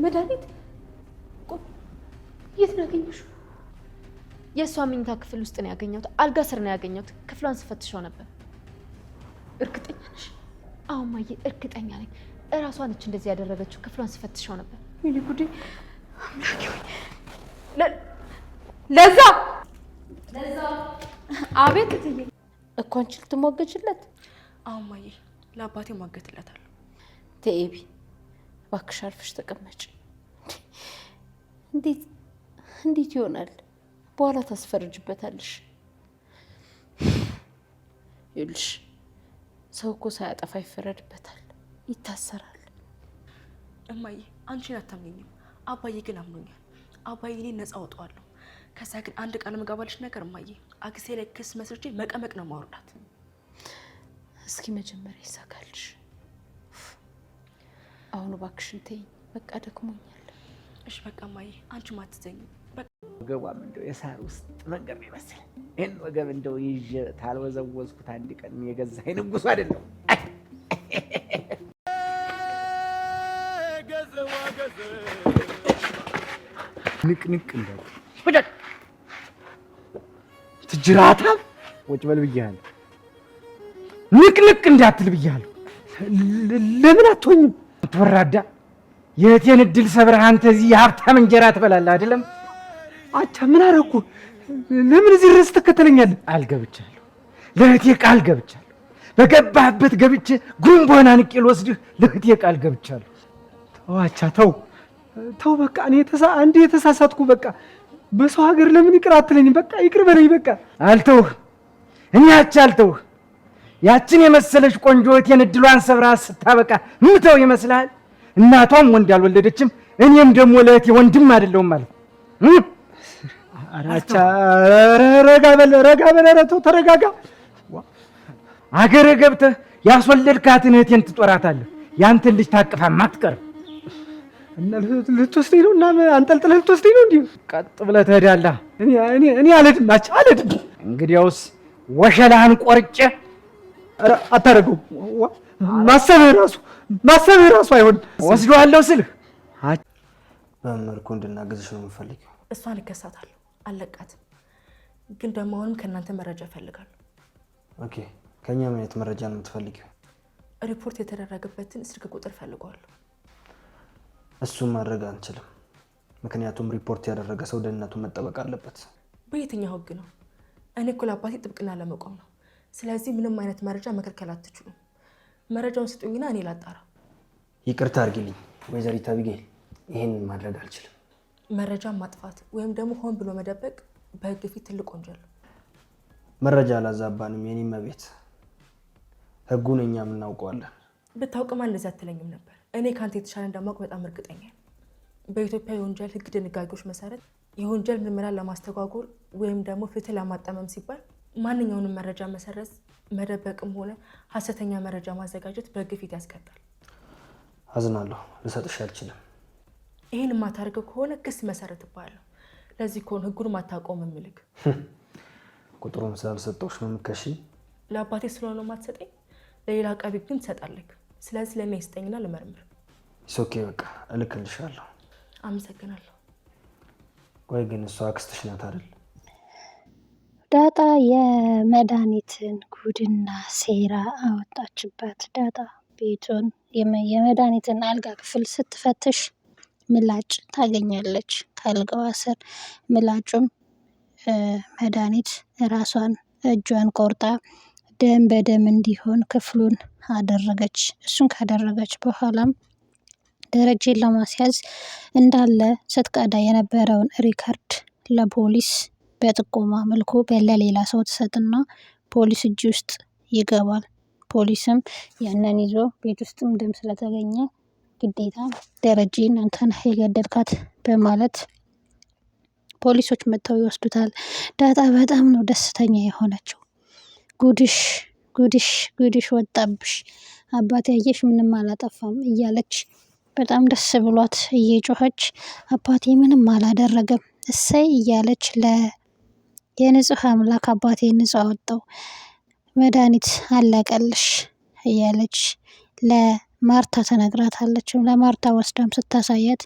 መድኃኒት የት ነው ያገኘሽው? የእሷ መኝታ ክፍል ውስጥ ነው ያገኘሁት። አልጋ ስር ነው ያገኘሁት። ክፍሏን ስፈትሸው ነበር። እርግጠኛ ነሽ? አዎ እማዬ እርግጠኛ ነኝ። እራሷ ነች እንደዚህ ያደረገችው። ክፍሏን ስፈትሸው ነበር። ወይኔ ጉዴ! አምላኬ ሆይ! ለዛ አቤት እትዬ እኮ አንቺ ልትሟገችለት? አዎ እማዬ ለአባቴ ማገትለታለሁ። ተኤቢ እባክሽ አርፈሽ ተቀመጭ። እንዴት ይሆናል? በኋላ ታስፈርጅበታለሽ። ይልሽ ሰው እኮ ሳያጠፋ ይፈረድበታል፣ ይታሰራል። እማዬ አንቺን አታምኚኝም፣ አባዬ ግን አምኖኛል። አባዬ እኔን ነፃ አወጣዋለሁ። ከዛ ግን አንድ ቃል መጋባልሽ ነገር እማዬ፣ አክሴ ላይ ክስ መስርቼ መቀመቅ ነው ማውርዳት። እስኪ መጀመሪያ ይሳካልሽ። አሁን እባክሽን ተይኝ፣ በቃ ደክሞኛል። እሺ በቃ እማዬ አንቺም አትዘኝ። ወገቧም እንደው የሳር ውስጥ መንገድ ይመስል ይህን ወገብ እንደው ይዤ ታልወዘወዝኩት አንድ ቀን የገዛኝ ንጉሱ አይደለም። ንቅንቅ እንደው ትጅራታም ወጭ በል ብያለሁ። ንቅንቅ እንዳትል ብያለሁ። ለምን አትሆኝም? ትወራዳ የእህቴን እድል ሰብረህ አንተ እዚህ የሀብታም እንጀራ ትበላለህ አይደለም? አቻ ምን አደረኩ? ለምን እዚህ ድረስ ትከተለኛለህ? አልገብቻለሁ፣ ለእህቴ ቃል ገብቻለሁ። በገባህበት ገብቼ ጉንቦና ንቄ ልወስድህ ለእህቴ ቃል ገብቻለሁ። ተው አቻ ተው፣ በቃ እኔ አንዴ የተሳሳትኩ በቃ በሰው ሀገር ለምን ይቅር አትለኝም? በቃ ይቅር በለኝ። በቃ አልተውህ፣ እኔ አቻ አልተውህ። ያችን የመሰለች ቆንጆ እህቴን እድሏን ሰብራ ስታበቃ ምተው ይመስልሃል? እናቷም ወንድ አልወለደችም፣ እኔም ደግሞ ለእህቴ ወንድም አይደለሁም ማለት አራቻ። ረጋ በል ኧረ ተው ተረጋጋ። አገረ ገብተህ ያስወለድካትን እህቴን ትጦራታለህ። ያንተን ልጅ ታቅፋም አትቀርም። እና ልትወስደኝ ነው? እና አንጠልጥለህ ልትወስደኝ ነው? እንዲሁ ቀጥ ብለህ ትሄዳለህ። እኔ አልሄድም አልሄድም። እንግዲያውስ ወሸላህን ቆርጬ አታደርገውም። ማሰብህ ራሱ አይሆንም። ወስደዋለሁ ስልህ በምን መልኩ እንድናግዝሽ ነው የምፈልገው? እሷን እከሳታለሁ፣ አልለቃትም። ግን ደግሞ አሁንም ከእናንተ መረጃ እፈልጋለሁ። ኦኬ፣ ከእኛ ምን አይነት መረጃ ነው የምትፈልጊው? ሪፖርት የተደረገበትን ስልክ ቁጥር እፈልገዋለሁ። እሱን ማድረግ አንችልም፣ ምክንያቱም ሪፖርት ያደረገ ሰው ደህንነቱን መጠበቅ አለበት። በየትኛው ህግ ነው? እኔ እኮ ለአባቴ ጥብቅና ለመቆም ነው። ስለዚህ ምንም አይነት መረጃ መከልከል አትችሉም። መረጃውን ስጡኝና እኔ ላጣራ። ይቅርታ አድርጊልኝ ወይዘሪት አቢጌል፣ ይህንን ማድረግ አልችልም። መረጃን ማጥፋት ወይም ደግሞ ሆን ብሎ መደበቅ በህግ ፊት ትልቅ ወንጀል ነው። መረጃ አላዛባንም የኔ መቤት፣ ህጉን እኛም እናውቀዋለን። ብታውቅማ እንደዚህ አትለኝም ነበር። እኔ ከአንተ የተሻለ እንደማውቅ በጣም እርግጠኛ ነኝ። በኢትዮጵያ የወንጀል ህግ ድንጋጌዎች መሰረት የወንጀል ምርመራ ለማስተጓጎል ወይም ደግሞ ፍትህ ለማጣመም ሲባል ማንኛውንም መረጃ መሰረዝ፣ መደበቅም ሆነ ሀሰተኛ መረጃ ማዘጋጀት በህግ ፊት ያስቀጣል። አዝናለሁ፣ ልሰጥሽ አልችልም። ይህን የማታደርገው ከሆነ ክስ መሰረትብሃለሁ። ለዚህ ከሆነ ህጉን ማታቆም የምልክ። ቁጥሩን ስላልሰጠሁሽ ነው የምትከሺኝ? ለአባቴ ስለሆነ ማትሰጠኝ ለሌላ አቃቢ ግን ትሰጣለህ። ስለዚህ ለእኔ ይስጠኝና ልመርምር። ኦኬ በቃ እልክልሻለሁ። አመሰግናለሁ። ቆይ ግን እሷ አክስትሽ ናት አይደል? ዳጣ የመድኃኒትን ጉድና ሴራ አወጣችበት። ዳጣ ቤቱን የመድኃኒትን አልጋ ክፍል ስትፈትሽ ምላጭ ታገኛለች ከአልጋዋ ስር። ምላጩም መድኃኒት ራሷን እጇን ቆርጣ ደም በደም እንዲሆን ክፍሉን አደረገች። እሱን ካደረገች በኋላም ደረጀን ለማስያዝ እንዳለ ስትቀዳ የነበረውን ሪከርድ ለፖሊስ በጥቆማ መልኩ ለሌላ ሰው ትሰጥና ፖሊስ እጅ ውስጥ ይገባል። ፖሊስም ያንን ይዞ ቤት ውስጥም ደም ስለተገኘ ግዴታ ደረጀን አንተ ነህ የገደልካት በማለት ፖሊሶች መጥተው ይወስዱታል። ዳጣ በጣም ነው ደስተኛ የሆነችው። ጉድሽ ወጣብሽ፣ አባቴ ያየሽ ምንም አላጠፋም እያለች በጣም ደስ ብሏት እየጮኸች አባቴ ምንም አላደረገም እሰይ እያለች የንጹህ አምላክ አባቴ ንጹህ አወጣው፣ መድኃኒት አለቀልሽ እያለች ማርታ ተነግራታለች። ለማርታ ወስዳም ስታሳያት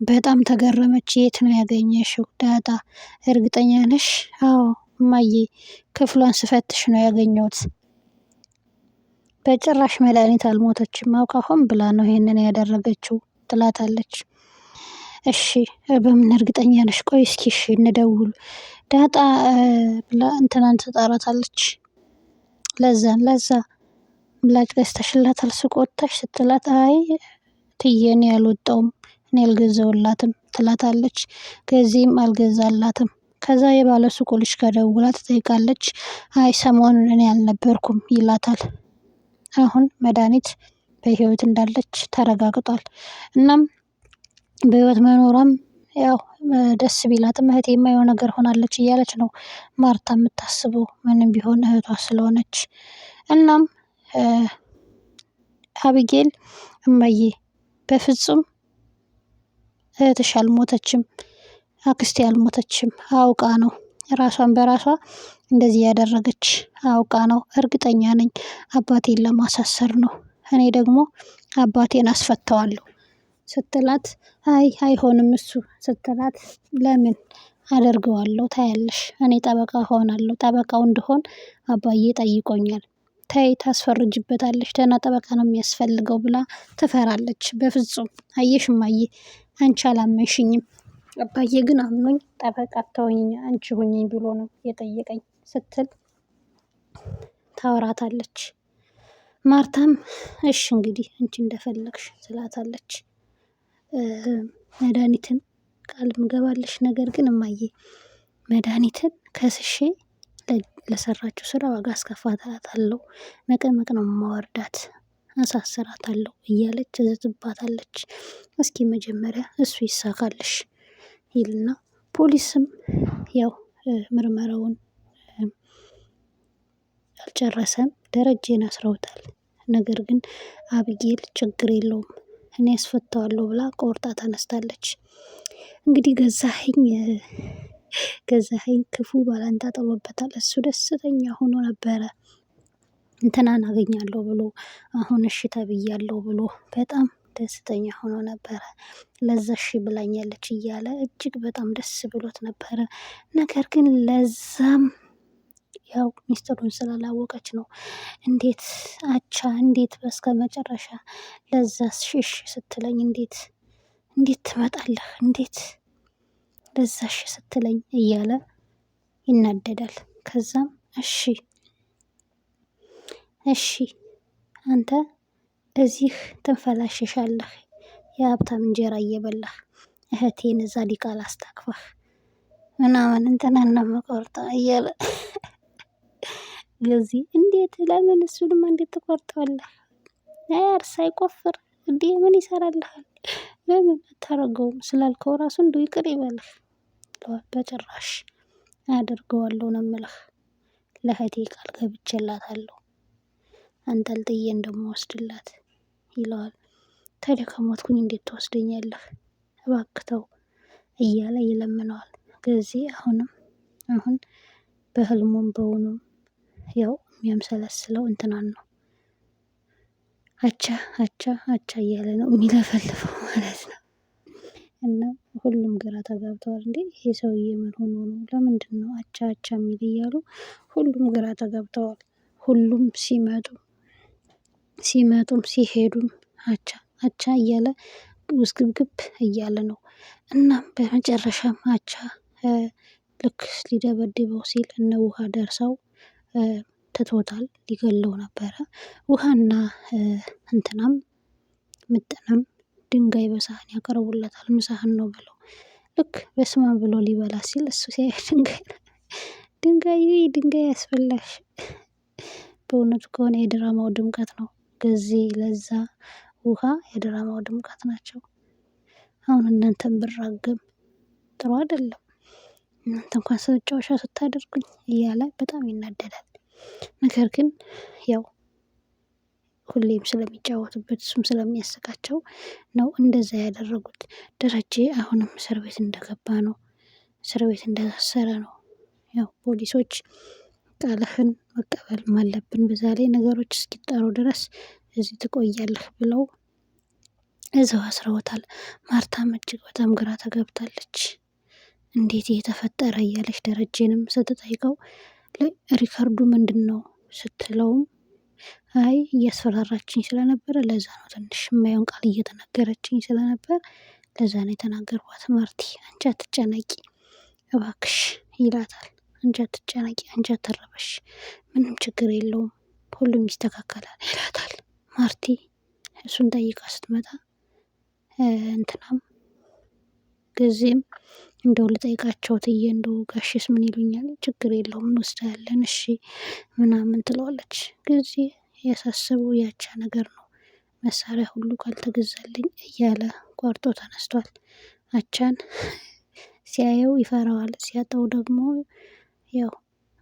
በጣም ተገረመች። የት ነው ያገኘሽው ዳጣ? እርግጠኛ ነሽ? አዎ እማዬ፣ ክፍሏን ስፈትሽ ነው ያገኘሁት። በጭራሽ መድኃኒት አልሞተችም፣ አውቃ ሆን ብላ ነው ይሄንን ያደረገችው ትላታለች። እሺ በምን እርግጠኛ ነሽ? ቆይ እስኪ እሺ እንደውል ዳጣ ብላ እንትናን ትጠራታለች። ለዛ ምላጭ ገዝተሽላታል ሱቅ ወጥተሽ ስትላት፣ አይ ትዬ እኔ አልወጣውም፣ እኔ አልገዛውላትም ትላታለች። ከዚህም አልገዛላትም። ከዛ የባለ ሱቁ ልጅ ከደውላ ትጠይቃለች። አይ ሰሞኑን እኔ አልነበርኩም ይላታል። አሁን መድኃኒት በህይወት እንዳለች ተረጋግጧል። እናም በህይወት መኖሯም ያው ደስ ቢላትም እህቴ የማየው ነገር ሆናለች እያለች ነው ማርታ የምታስበው፣ ምንም ቢሆን እህቷ ስለሆነች። እናም አቢጌል እማዬ በፍጹም እህትሽ አልሞተችም፣ አክስቴ አልሞተችም፣ አውቃ ነው ራሷን በራሷ እንደዚህ ያደረገች፣ አውቃ ነው፣ እርግጠኛ ነኝ አባቴን ለማሳሰር ነው፣ እኔ ደግሞ አባቴን አስፈተዋለሁ ስትላት፣ አይ አይሆንም እሱ ስትላት፣ ለምን አደርገዋለሁ ታያለሽ፣ እኔ ጠበቃ ሆናለሁ፣ ጠበቃው እንደሆን አባዬ ጠይቆኛል፣ ተይ ታስፈርጅበታለች፣ ደህና ጠበቃ ነው የሚያስፈልገው ብላ ትፈራለች። በፍጹም አየሽ እማዬ አንቺ አላመንሽኝም፣ አባዬ ግን አምኖኝ ጠበቃ ተወኝ አንቺ ሁኚኝ ብሎ ነው የጠየቀኝ ስትል ታወራታለች። ማርታም እሺ እንግዲህ አንቺ እንደፈለግሽ ትላታለች። መድኃኒትን ቃል ምገባልሽ፣ ነገር ግን እማዬ መድኃኒትን ከስሼ ለሰራችው ስራ ዋጋ አስከፍላታለሁ፣ መቀመቅ ነው ማወርዳት፣ አሳስራታለሁ እያለች ትዝትባታለች። እስኪ መጀመሪያ እሱ ይሳካልሽ ይልና ፖሊስም ያው ምርመራውን አልጨረሰም፣ ደረጀን አስረውታል። ነገር ግን አቢጌል ችግር የለውም እኔ ያስፈታዋለሁ ብላ ቆርጣ ተነስታለች። እንግዲህ ገዛኸኝ ክፉ ባላንጣ ጥሎበታል። እሱ ደስተኛ ሆኖ ነበረ እንትናን አገኛለሁ ብሎ፣ አሁን እሺ ተብያለሁ ብሎ በጣም ደስተኛ ሆኖ ነበረ። ለዛ እሺ ብላኛለች እያለ እጅግ በጣም ደስ ብሎት ነበረ። ነገር ግን ለዛም ያው ሚስጥሩን ስላላወቀች ነው። እንዴት አቻ እንዴት በስከ መጨረሻ ለዛስ እሺ ስትለኝ እንዴት ትመጣለህ? እንዴት ለዛሽ ስትለኝ እያለ ይናደዳል። ከዛም እሺ አንተ እዚህ ትንፈላሽሻለህ የሀብታም እንጀራ እየበላህ እህቴን እዛ ዲቃላ አስታቅፈህ ምናምን እንትናና መቆርጣ እያለ ገዚህ እንዴት ለምን እሱንማ እንዴት ትቆርጠዋለህ? አያር ሳይቆፍር እንዴ ምን ይሰራልሃል? ለምን አታረገውም? ስላልከው ራሱ እንዱ ይቅር ይበልህ። በጭራሽ አደርገዋለሁ ነው የምልህ። ለእህቴ ቃል ገብቼላታለሁ አንጠልጥዬ እንደምወስድላት ይለዋል። ታዲያ ከሞትኩኝ እንዴት ትወስደኛለህ? እባክህ ተው እያለ ይለምነዋል። ገዚህ አሁን በህልሙም በውኑም ያው የሚያምሰለስለው እንትናን ነው። አቻ እያለ ነው የሚለፈልፈው ማለት ነው። እና ሁሉም ግራ ተጋብተዋል። እንዴ ይሄ ሰውዬ ምን ሆኖ ነው? ለምንድን ነው አቻ የሚል እያሉ ሁሉም ግራ ተጋብተዋል። ሁሉም ሲመጡም ሲሄዱም አቻ እያለ ውስግብግብ እያለ ነው። እናም በመጨረሻም አቻ ልክ ሊደበድበው ሲል እነ ውሃ ደርሰው ትቶታል። ሊገለው ነበረ። ውሃና እንትናም ምጥንም ድንጋይ በሳህን ያቀርቡለታል። ምሳህን ነው ብለው ልክ በስማ ብሎ ሊበላ ሲል እሱ ሲያይ ድንጋይ ያስፈላሽ። በእውነቱ ከሆነ የድራማው ድምቀት ነው። ጊዜ ለዛ ውሃ የድራማው ድምቀት ናቸው። አሁን እናንተን ብራገም ጥሩ አይደለም፣ እናንተ እንኳን መጫወቻ ስታደርጉኝ እያለ በጣም ይናደዳል። ነገር ግን ያው ሁሌም ስለሚጫወቱበት እሱም ስለሚያስቃቸው ነው እንደዛ ያደረጉት። ደረጀ አሁንም እስር ቤት እንደገባ ነው፣ እስር ቤት እንደታሰረ ነው። ያው ፖሊሶች ቃልህን መቀበል አለብን፣ በዛ ላይ ነገሮች እስኪጣሩ ድረስ እዚህ ትቆያለህ ብለው እዛው አስረውታል። ማርታም እጅግ በጣም ግራ ተገብታለች። እንዴት የተፈጠረ እያለች ደረጀንም ስትጠይቀው ሪከርዱ ምንድን ነው ስትለውም አይ እያስፈራራችኝ ስለነበረ ለዛ ነው፣ ትንሽ የማየውን ቃል እየተናገረችኝ ስለነበር ለዛ ነው የተናገርኳት። ማርቲ አንቺ አትጨነቂ እባክሽ ይላታል። አንቺ አትጨነቂ፣ አንቺ አትረበሽ፣ ምንም ችግር የለውም ሁሉም ይስተካከላል ይላታል። ማርቲ እሱን ጠይቃ ስትመጣ እንትናም ጊዜም እንደው ልጠይቃቸው ትዬ እንደው ጋሽስ ምን ይሉኛል? ችግር የለውም እንወስዳለን እሺ ምናምን ትለዋለች። ጊዜ ያሳሰበው ያቻ ነገር ነው። መሳሪያ ሁሉ ካልተገዛልኝ እያለ ቆርጦ ተነስቷል። አቻን ሲያየው ይፈራዋል፣ ሲያጣው ደግሞ ያው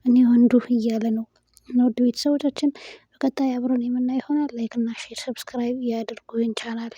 እኔ ወንዱ እያለ ነው። ውድ ቤተሰቦቻችን በቀጣይ አብረን የምናይ ይሆናል። ላይክ እና ሼር ሰብስክራይብ ያድርጉ ይህን ቻናል።